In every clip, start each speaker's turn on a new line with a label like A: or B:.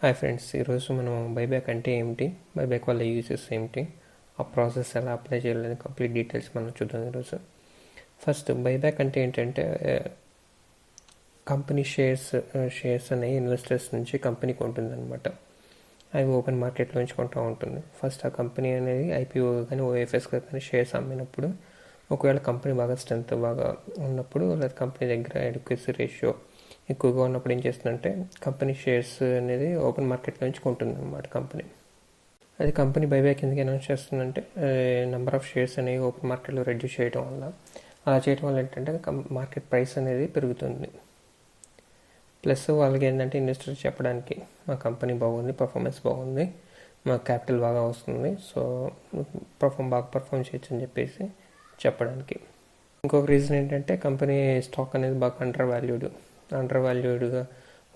A: Hi friends, ఈరోజు మనం buyback అంటే ఏమిటి, బైబ్యాక్ వల్ల యూజెస్ ఏమిటి, ఆ ప్రాసెస్ ఎలా అప్లై చేయాలని కంప్లీట్ డీటెయిల్స్ మనం చూద్దాం ఈరోజు. ఫస్ట్ బైబ్యాక్ అంటే ఏంటంటే కంపెనీ షేర్స్ అనేవి ఇన్వెస్టర్స్ నుంచి కంపెనీకి ఉంటుందన్నమాట. అవి ఓపెన్ మార్కెట్లో నుంచి కొంటూ ఉంటుంది. ఫస్ట్ ఆ కంపెనీ అనేది ఐపీఓ కానీ ఓఎఫ్ఎస్ కానీ షేర్స్ అమ్మినప్పుడు, ఒకవేళ కంపెనీ బాగా స్ట్రెంత్ బాగా ఉన్నప్పుడు, లేదా కంపెనీ దగ్గర ఎడ్యుకేసీ రేషియో ఎక్కువగా ఉన్నప్పుడు ఏం చేస్తుందంటే కంపెనీ షేర్స్ అనేది ఓపెన్ మార్కెట్లో నుంచి కొంటుంది అనమాట కంపెనీ. అది కంపెనీ బైబ్యాక్ ఎందుకు అనౌన్స్ చేస్తుందంటే నెంబర్ ఆఫ్ షేర్స్ అనేవి ఓపెన్ మార్కెట్లో రెడ్యూస్ చేయడం వల్ల, అలా చేయడం వల్ల ఏంటంటే మార్కెట్ ప్రైస్ అనేది పెరుగుతుంది. ప్లస్ వాళ్ళకి ఏంటంటే ఇన్వెస్టర్ చెప్పడానికి మా కంపెనీ బాగుంది, పర్ఫార్మెన్స్ బాగుంది, మా క్యాపిటల్ బాగా వస్తుంది, సో బాగా పర్ఫామ్ చేయొచ్చు అని చెప్పేసి చెప్పడానికి. ఇంకొక రీజన్ ఏంటంటే కంపెనీ స్టాక్ అనేది బాగా అండర్ వాల్యూడ్గా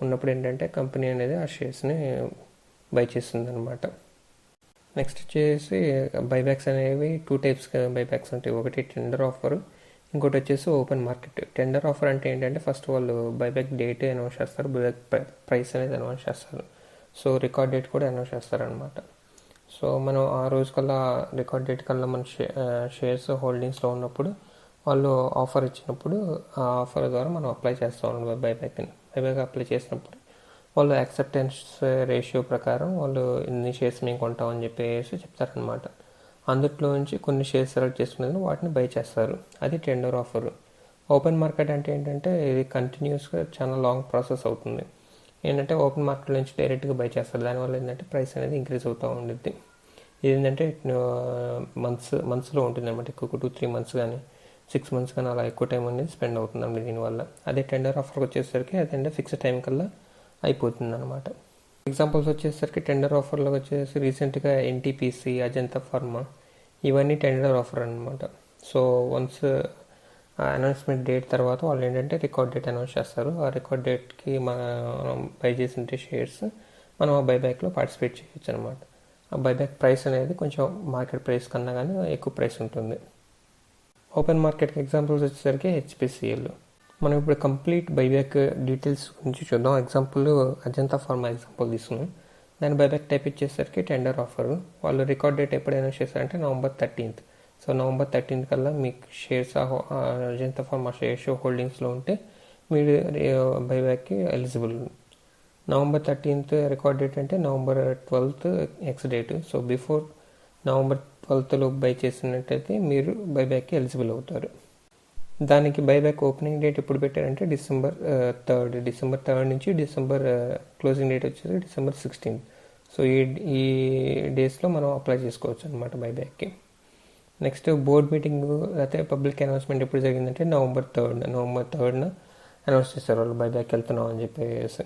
A: ఉన్నప్పుడు ఏంటంటే కంపెనీ అనేది ఆ షేర్స్ని బై చేస్తుంది అనమాట. నెక్స్ట్ వచ్చేసి బైబ్యాక్స్ అనేవి 2 టైప్స్ బైబ్యాక్స్ ఉంటాయి. ఒకటి టెండర్ ఆఫర్, ఇంకోటి వచ్చేసి ఓపెన్ మార్కెట్. టెండర్ ఆఫర్ అంటే ఏంటంటే ఫస్ట్ వాళ్ళు బైబ్యాక్ డేట్ అనౌన్స్ చేస్తారు, బైబ్యాక్ ప్రైస్ అనేది అనౌన్స్ చేస్తారు, సో రికార్డ్ డేట్ కూడా అనౌన్స్ చేస్తారనమాట. సో మనం ఆ రోజు కల్లా రికార్డ్ డేట్ కల్లా మన షేర్స్ హోల్డింగ్స్లో ఉన్నప్పుడు వాళ్ళు ఆఫర్ ఇచ్చినప్పుడు ఆ ఆఫర్ ద్వారా మనం అప్లై చేస్తూ ఉన్నాం బైబ్యాక్ అప్లై చేసినప్పుడు వాళ్ళు యాక్సెప్టెన్స్ రేషియో ప్రకారం వాళ్ళు ఇన్ని షేర్స్ మేము కొంటామని చెప్పేసి చెప్తారనమాట. అందులో నుంచి కొన్ని షేర్స్ సెలెక్ట్ చేసుకునేది వాటిని బై చేస్తారు. అది టెండర్ ఆఫర్. ఓపెన్ మార్కెట్ అంటే ఏంటంటే ఇది కంటిన్యూస్గా చాలా లాంగ్ ప్రాసెస్ అవుతుంది. ఏంటంటే ఓపెన్ మార్కెట్ నుంచి డైరెక్ట్గా బై చేస్తారు, దానివల్ల ఏంటంటే ప్రైస్ అనేది ఇంక్రీజ్ అవుతూ ఉంటుంది. ఇది ఏంటంటే మంత్స్లో ఉంటుంది అనమాట, ఎక్కువ 2-3 మంత్స్ కానీ 6 మంత్స్ కానీ అలా ఎక్కువ టైం అనేది స్పెండ్ అవుతుందండి దీనివల్ల. అదే టెండర్ ఆఫర్కి వచ్చేసరికి అదంటే ఫిక్స్డ్ టైం కల్లా అయిపోతుంది అనమాట. ఎగ్జాంపుల్స్ వచ్చేసరికి టెండర్ ఆఫర్లో వచ్చేసి రీసెంట్గా ఎన్టీపీసీ, అజంతా ఫార్మా ఇవన్నీ టెండర్ ఆఫర్ అనమాట. సో వన్స్ అనౌన్స్మెంట్ డేట్ తర్వాత వాళ్ళు ఏంటంటే రికార్డ్ డేట్ అనౌన్స్ చేస్తారు. ఆ రికార్డ్ డేట్కి మనం బై చేసిన షేర్స్ మనం ఆ బైబ్యాక్లో పార్టిసిపేట్ చేయొచ్చు అనమాట. ఆ బైబ్యాక్ ప్రైస్ అనేది కొంచెం మార్కెట్ ప్రైస్ కన్నా కానీ ఎక్కువ ప్రైస్ ఉంటుంది. ఓపెన్ మార్కెట్కి ఎగ్జాంపుల్స్ వచ్చేసరికి హెచ్పిసిఎల్. మనం ఇప్పుడు కంప్లీట్ బైబ్యాక్ డీటెయిల్స్ గురించి చూద్దాం. ఎగ్జాంపుల్ అజంతా ఫార్మా ఎగ్జాంపుల్ తీసుకున్నాం. దాని బైబ్యాక్ టైప్ ఇచ్చేసరికి టెండర్ ఆఫర్. వాళ్ళు రికార్డ్ డేట్ ఎప్పుడు అనౌన్స్ చేస్తారంటే November 13th. So November 13th కల్లా మీకు షేర్స్ అజంతా ఫార్మా షేర్స్ హోల్డింగ్స్లో ఉంటే మీరు బైబ్యాక్కి eligible. November 13th record date అంటే November 12th ex date. So before November 12th buy చేసినట్టయితే మీరు బైబ్యాక్కి ఎలిజిబుల్ అవుతారు. దానికి బైబ్యాక్ ఓపెనింగ్ డేట్ ఎప్పుడు పెట్టారంటే December 3rd నుంచి డిసెంబర్ క్లోజింగ్ డేట్ వచ్చేసి December 16th. సో ఈ డేస్లో మనం అప్లై చేసుకోవచ్చు అనమాట బైబ్యాక్కి. నెక్స్ట్ బోర్డ్ మీటింగ్ అయితే పబ్లిక్ అనౌన్స్మెంట్ ఎప్పుడు జరిగిందంటే November 3rd అనౌన్స్ చేస్తారు వాళ్ళు బైబ్యాక్ వెళ్తున్నాం అని చెప్పేసి.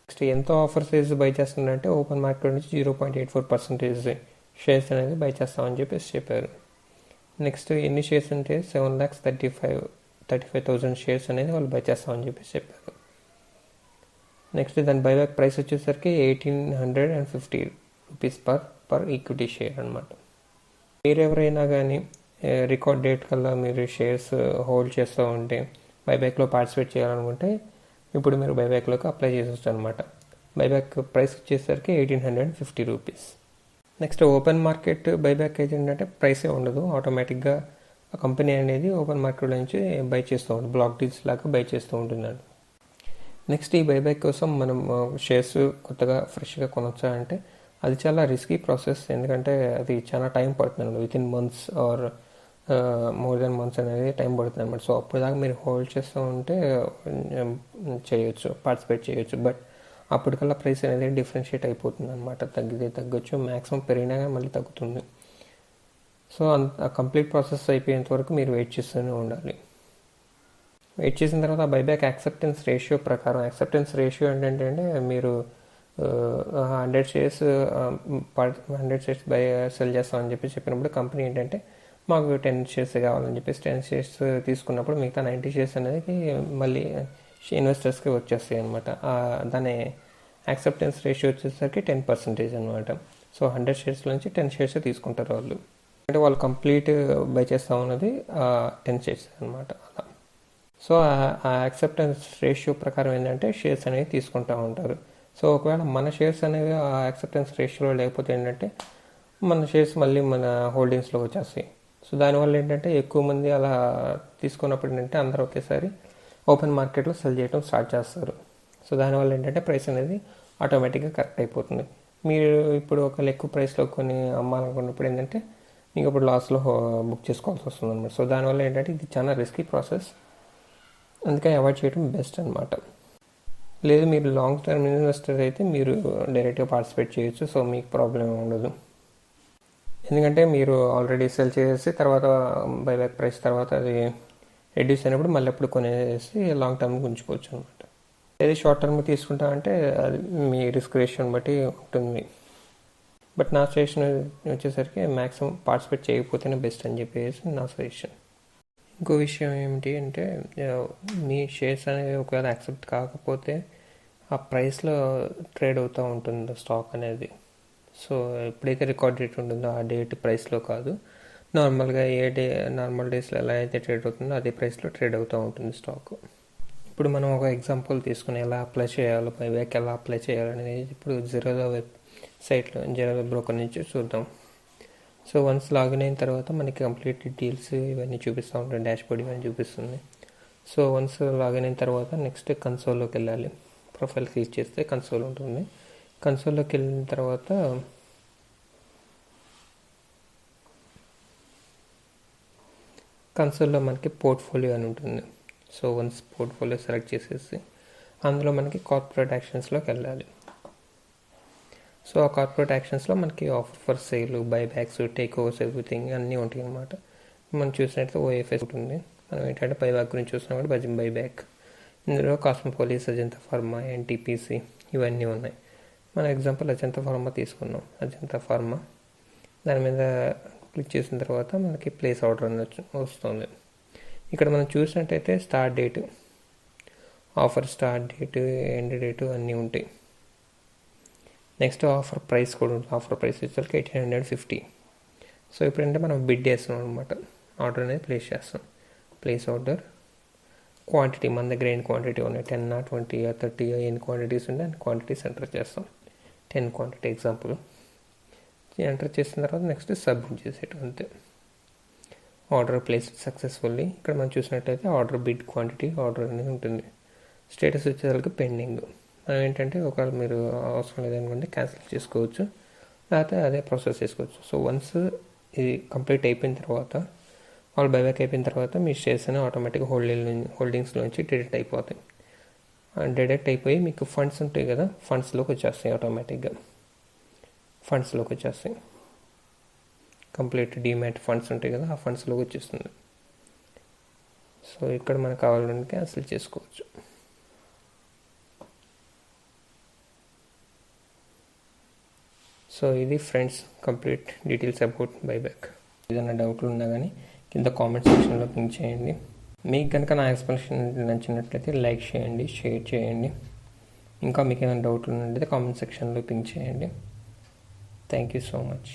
A: నెక్స్ట్ ఎంత ఆఫర్ సైజ్ బై చేస్తున్నారంటే ఓపెన్ మార్కెట్ నుంచి 0.84% షేర్స్ అనేది బై చేస్తామని చెప్పేసి చెప్పారు. నెక్స్ట్ ఎన్ని షేర్స్ అంటే 7,35,000 షేర్స్ అనేది వాళ్ళు బై చేస్తామని చెప్పేసి చెప్పారు. నెక్స్ట్ దాని బైబ్యాక్ ప్రైస్ వచ్చేసరికి 1,850 రూపీస్ పర్ ఈక్విటీ షేర్ అనమాట. మీరు ఎవరైనా కానీ రికార్డ్ డేట్ కల్లా మీరు షేర్స్ హోల్డ్ చేస్తూ ఉంటే బైబ్యాక్లో పార్టిసిపేట్ చేయాలనుకుంటే ఇప్పుడు మీరు బైబ్యాక్లోకి అప్లై చేసేవచ్చు అనమాట. బైబ్యాక్ ప్రైస్ వచ్చేసరికి 1,850 rupees. Next open market buyback అయితే ఏంటంటే ప్రైసే ఉండదు, ఆటోమేటిక్గా ఆ కంపెనీ అనేది ఓపెన్ మార్కెట్ నుంచి బై చేస్తూ ఉంటుంది, బ్లాక్ డీల్స్ లాగా బై చేస్తూ ఉంటుందండి. నెక్స్ట్ ఈ బైబ్యాక్ కోసం మనం షేర్స్ కొత్తగా ఫ్రెష్గా కొనొచ్చా అంటే అది చాలా రిస్కీ ప్రాసెస్, ఎందుకంటే అది చాలా టైం పడుతుంది, within months or more than months అనేది టైం పడుతుంది అనమాట. సో అప్పుడు దాకా మీరు హోల్డ్ చేస్తూ ఉంటే చేయొచ్చు, పార్టిసిపేట్ చేయొచ్చు. బట్ అప్పటికల్లా ప్రైస్ అనేది డిఫరెన్షియేట్ అయిపోతుంది అనమాట, తగ్గొచ్చు, మ్యాక్సిమం పెరిగినా కానీ మళ్ళీ తగ్గుతుంది. సో ఆ కంప్లీట్ ప్రాసెస్ అయిపోయేంత వరకు మీరు వెయిట్ చేస్తూనే ఉండాలి. వెయిట్ చేసిన తర్వాత ఆ బైబ్యాక్ యాక్సెప్టెన్స్ రేషియో ప్రకారం, యాక్సెప్టెన్స్ రేషియో ఏంటంటే మీరు 100 షేర్స్ బై సెల్ చేస్తామని చెప్పినప్పుడు కంపెనీ ఏంటంటే మాకు 10 షేర్స్ కావాలని చెప్పేసి 10 షేర్స్ తీసుకున్నప్పుడు మిగతా 90 షేర్స్ అనేది మళ్ళీ ఇన్వెస్టర్స్కి వచ్చేస్తాయి అనమాట. దాని యాక్సెప్టెన్స్ రేషియో వచ్చేసరికి 10% అనమాట. సో 100 షేర్స్ నుంచి 10 షేర్స్ తీసుకుంటారు వాళ్ళు, అంటే వాళ్ళు కంప్లీట్ బై చేస్తా ఉన్నది 10 షేర్స్ అనమాట అలా. సో ఆ యాక్సెప్టెన్స్ రేషియో ప్రకారం ఏంటంటే షేర్స్ అనేవి తీసుకుంటూ ఉంటారు. సో ఒకవేళ మన షేర్స్ అనేవి ఆ యాక్సెప్టెన్స్ రేషియోలో లేకపోతే ఏంటంటే మన షేర్స్ మళ్ళీ మన హోల్డింగ్స్లో వచ్చేస్తాయి. సో దానివల్ల ఏంటంటే ఎక్కువ మంది అలా తీసుకున్నప్పుడు ఏంటంటే అందరూ ఒకేసారి ఓపెన్ మార్కెట్లో సెల్ చేయడం స్టార్ట్ చేస్తారు. సో దానివల్ల ఏంటంటే ప్రైస్ అనేది ఆటోమేటిక్గా కరెక్ట్ అయిపోతుంది. మీరు ఇప్పుడు ఒక ఎక్కువ ప్రైస్లో కొన్ని అమ్మాలనుకున్నప్పుడు ఏంటంటే మీకు ఇప్పుడు లాస్లో బుక్ చేసుకోవాల్సి వస్తుంది అనమాట. సో దానివల్ల ఏంటంటే ఇది చాలా రిస్కీ ప్రాసెస్, అందుకని అవాయిడ్ చేయడం బెస్ట్ అనమాట. లేదు మీరు లాంగ్ టర్మ్ ఇన్వెస్టర్ అయితే మీరు డైరెక్ట్గా పార్టిసిపేట్ చేయొచ్చు. సో మీకు ప్రాబ్లం ఉండదు, ఎందుకంటే మీరు ఆల్రెడీ సెల్ చేసేసి తర్వాత బైబ్యాక్ ప్రైస్ తర్వాత అది రెడ్యూస్ అయినప్పుడు మళ్ళీ ఎప్పుడు కొనేసి లాంగ్ టర్మ్ ఉంచుకోవచ్చు అనమాట. ఏది షార్ట్ టర్మ్ తీసుకుంటామంటే అది మీ రిస్క్ రేషియోని బట్టి ఉంటుంది. బట్ నా సజెషన్ వచ్చేసరికి మ్యాక్సిమం పార్టిసిపేట్ చేయకపోతేనే బెస్ట్ అని చెప్పేసి నా సజెషన్. ఇంకో విషయం ఏమిటి అంటే మీ షేర్స్ అనేవి ఒకవేళ యాక్సెప్ట్ కాకపోతే ఆ ప్రైస్లో ట్రేడ్ అవుతూ ఉంటుంది స్టాక్ అనేది. సో ఎప్పుడైతే రికార్డ్ డేట్ ఉంటుందో ఆ డేట్ ప్రైస్లో కాదు, నార్మల్గా నార్మల్ డేస్లో ఎలా అయితే ట్రేడ్ అవుతుందో అదే ప్రైస్లో ట్రేడ్ అవుతూ ఉంటుంది స్టాక్. ఇప్పుడు మనం ఒక ఎగ్జాంపుల్ తీసుకుని ఎలా అప్లై చేయాలో బైబ్యాక్ ఎలా అప్లై చేయాలనేది ఇప్పుడు జీరోదా వెబ్సైట్లో జీరోదా బ్రోకర్ నుంచి చూద్దాం. సో వన్స్ లాగిన్ అయిన తర్వాత మనకి కంప్లీట్ డీటెయిల్స్ ఇవన్నీ చూపిస్తూ ఉంటాయి, డాష్బోర్డ్ ఇవన్నీ చూపిస్తుంది. సో వన్స్ లాగిన్ అయిన తర్వాత నెక్స్ట్ కన్సోల్లోకి వెళ్ళాలి. ప్రొఫైల్ క్లిక్ చేస్తే కన్సోల్ ఉంటుంది. కన్సోల్లోకి వెళ్ళిన తర్వాత కన్సోల్లో మనకి పోర్ట్ఫోలియో అని ఉంటుంది. సో వన్స్ పోర్ట్ఫోలియో సెలెక్ట్ చేసేసి అందులో మనకి కార్పొరేట్ యాక్షన్స్లోకి వెళ్ళాలి. సో ఆ కార్పొరేట్ యాక్షన్స్లో మనకి offer for sale, buybacks, take overs everything అన్నీ ఉంటాయి అన్నమాట. మనం చూసినట్లయితే ఓఎఫ్ఎస్ ఉంటుంది. మనం ఏంటంటే బైబ్యాక్ గురించి చూసినా కూడా బైబ్యాక్, ఇందులో కాస్మోపోలిస్, అజంతా ఫార్మా, ఎన్టీపీసీ ఇవన్నీ ఉన్నాయి. మన ఎగ్జాంపుల్ అజంతా ఫార్మా తీసుకున్నాం. అజంతా ఫార్మా దాని మీద క్లిక్ చేసిన తర్వాత మనకి ప్లేస్ ఆర్డర్ అని వస్తుంది. ఇక్కడ మనం చూసినట్టయితే start date, offer start date, end date అన్నీ ఉంటాయి. నెక్స్ట్ ఆఫర్ ప్రైస్ కూడా ఉంటుంది. ఆఫర్ ప్రైస్ వచ్చేసరికి 1850. సో ఇప్పుడంటే మనం బిడ్ చేస్తున్నాం అనమాట, ఆర్డర్ అనేది ప్లేస్ చేస్తాం. ప్లేస్ ఆర్డర్, క్వాంటిటీ మన దగ్గర ఎన్ని క్వాంటిటీ ఉన్నాయి, 10, 20, 30 ఎన్ని క్వాంటిటీస్ ఉంటే అన్ని క్వాంటిటీస్ ఎంటర్ చేస్తాం. 10 క్వాంటిటీ ఎగ్జాంపుల్ ఎంటర్ చేసిన తర్వాత నెక్స్ట్ సబ్మిట్ చేసేయటం అంతే. Order place successfully. ఇక్కడ మనం చూసినట్టయితే ఆర్డర్ బిడ్ క్వాంటిటీ ఆర్డర్ అనేది ఉంటుంది. స్టేటస్ వచ్చేసరికి పెండింగ్. మనం ఏంటంటే ఒకవేళ మీరు అవసరం లేదనుకుంటే క్యాన్సిల్ చేసుకోవచ్చు, లేకపోతే అదే ప్రాసెస్ చేసుకోవచ్చు. సో వన్స్ ఇది కంప్లీట్ అయిపోయిన తర్వాత, వాళ్ళు బైబ్యాక్ అయిపోయిన తర్వాత మీ షేర్స్ అనేవి ఆటోమేటిక్గా హోల్డింగ్స్లోంచి డిడక్ట్ అయిపోతాయి. డిడక్ట్ అయిపోయి మీకు ఫండ్స్ ఉంటాయి కదా, ఫండ్స్లోకి వచ్చేస్తాయి ఆటోమేటిక్గా. ఫండ్స్లోకి వచ్చేస్తాయి, కంప్లీట్ డీమ్యాట్ ఫండ్స్ ఉంటాయి కదా, ఆ ఫండ్స్లోకి వచ్చేస్తుంది. సో ఇక్కడ మనకు కావాలంటే క్యాన్సిల్ చేసుకోవచ్చు. సో ఇది friends complete details about buyback. ఏదైనా డౌట్లు ఉన్నా కానీ కింద కామెంట్ సెక్షన్లో పింక్ చేయండి. మీకు కనుక నా ఎక్స్ప్లెనేషన్ నచ్చినట్లయితే లైక్ చేయండి, షేర్ చేయండి. ఇంకా మీకు ఏమైనా డౌట్లు ఉన్నట్లయితే కామెంట్ సెక్షన్లో పింక్ చేయండి. Thank you so much.